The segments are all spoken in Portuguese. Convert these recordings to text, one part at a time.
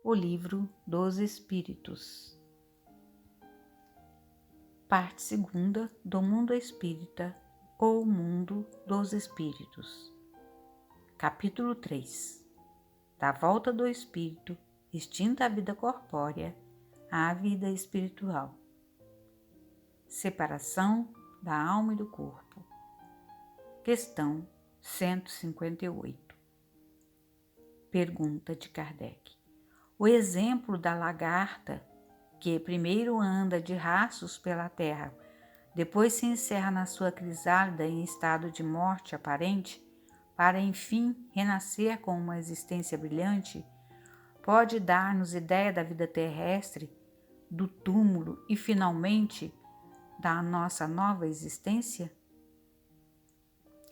O Livro dos Espíritos. Parte 2 do Mundo Espírita ou Mundo dos Espíritos. Capítulo 3. Da volta do espírito, extinta a vida corpórea, à vida espiritual. Separação da alma e do corpo. Questão 158. Pergunta de Kardec. O exemplo da lagarta, que primeiro anda de rastros pela terra, depois se encerra na sua crisálida em estado de morte aparente, para enfim renascer com uma existência brilhante, pode dar-nos ideia da vida terrestre, do túmulo e, finalmente, da nossa nova existência?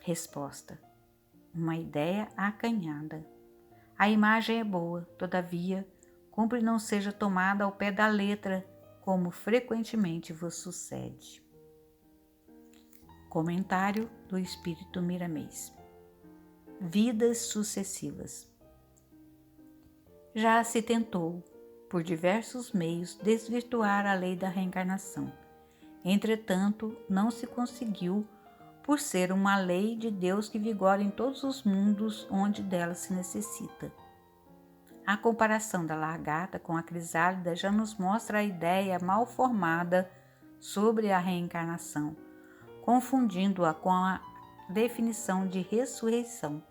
Resposta: uma ideia acanhada. A imagem é boa, todavia, cumpre não seja tomada ao pé da letra, como frequentemente vos sucede. Comentário do Espírito Miramês. Vidas sucessivas. Já se tentou, por diversos meios, desvirtuar a lei da reencarnação. Entretanto, não se conseguiu, por ser uma lei de Deus que vigora em todos os mundos onde dela se necessita. A comparação da lagarta com a crisálida já nos mostra a ideia mal formada sobre a reencarnação, confundindo-a com a definição de ressurreição.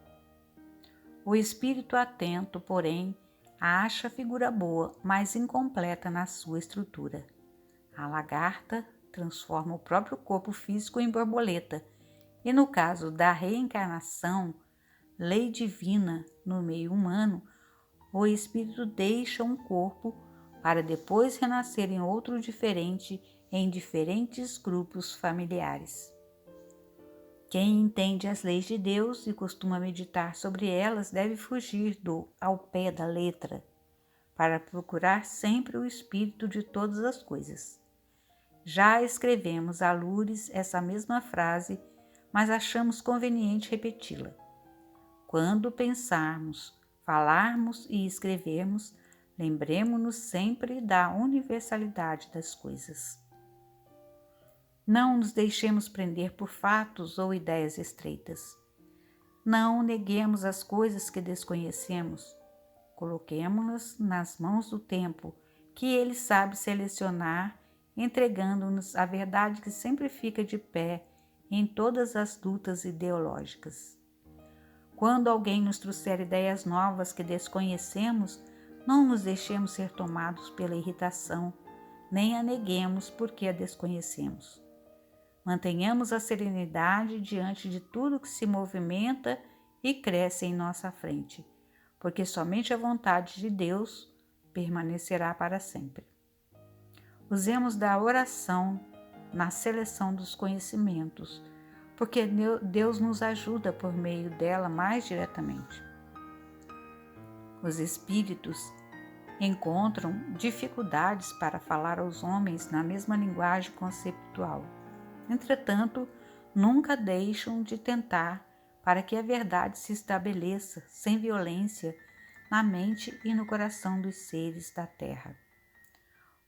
O espírito atento, porém, acha a figura boa, mas incompleta na sua estrutura. A lagarta transforma o próprio corpo físico em borboleta, e no caso da reencarnação, lei divina no meio humano, o espírito deixa um corpo para depois renascer em outro diferente em diferentes grupos familiares. Quem entende as leis de Deus e costuma meditar sobre elas deve fugir do ao pé da letra, para procurar sempre o espírito de todas as coisas. Já escrevemos a lures essa mesma frase, mas achamos conveniente repeti-la. Quando pensarmos, falarmos e escrevermos, lembremo-nos sempre da universalidade das coisas. Não nos deixemos prender por fatos ou ideias estreitas. Não neguemos as coisas que desconhecemos. Coloquemo-nas nas mãos do tempo, que ele sabe selecionar, entregando-nos a verdade que sempre fica de pé em todas as lutas ideológicas. Quando alguém nos trouxer ideias novas que desconhecemos, não nos deixemos ser tomados pela irritação, nem a neguemos porque a desconhecemos. Mantenhamos a serenidade diante de tudo que se movimenta e cresce em nossa frente, porque somente a vontade de Deus permanecerá para sempre. Usemos da oração na seleção dos conhecimentos, porque Deus nos ajuda por meio dela mais diretamente. Os espíritos encontram dificuldades para falar aos homens na mesma linguagem conceptual. Entretanto, nunca deixam de tentar para que a verdade se estabeleça sem violência na mente e no coração dos seres da terra.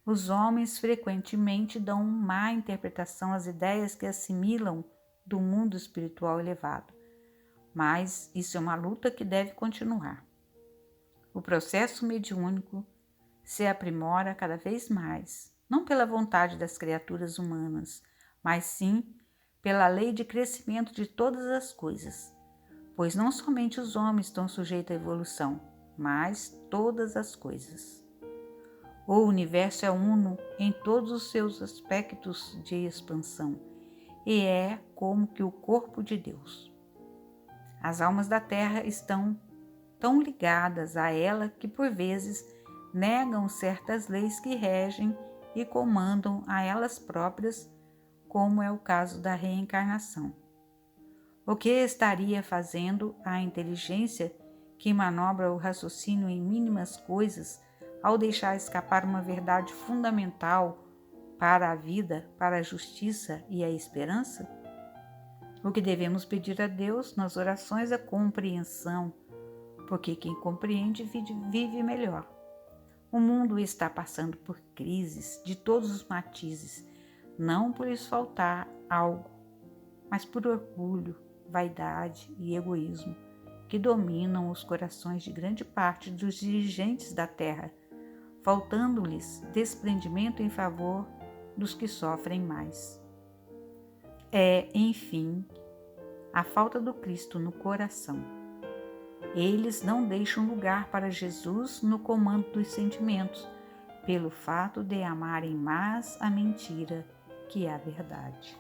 Os homens frequentemente dão má interpretação às ideias que assimilam do mundo espiritual elevado, mas isso é uma luta que deve continuar. O processo mediúnico se aprimora cada vez mais, não pela vontade das criaturas humanas, mas sim pela lei de crescimento de todas as coisas, pois não somente os homens estão sujeitos à evolução, mas todas as coisas. O universo é uno em todos os seus aspectos de expansão e é como que o corpo de Deus. As almas da terra estão tão ligadas a ela que por vezes negam certas leis que regem e comandam a elas próprias, como é o caso da reencarnação. O que estaria fazendo a inteligência que manobra o raciocínio em mínimas coisas ao deixar escapar uma verdade fundamental para a vida, para a justiça e a esperança? O que devemos pedir a Deus nas orações é compreensão, porque quem compreende vive melhor. O mundo está passando por crises de todos os matizes, não por lhes faltar algo, mas por orgulho, vaidade e egoísmo, que dominam os corações de grande parte dos dirigentes da terra, faltando-lhes desprendimento em favor dos que sofrem mais. É, enfim, a falta do Cristo no coração. Eles não deixam lugar para Jesus no comando dos sentimentos, pelo fato de amarem mais a mentira que a verdade.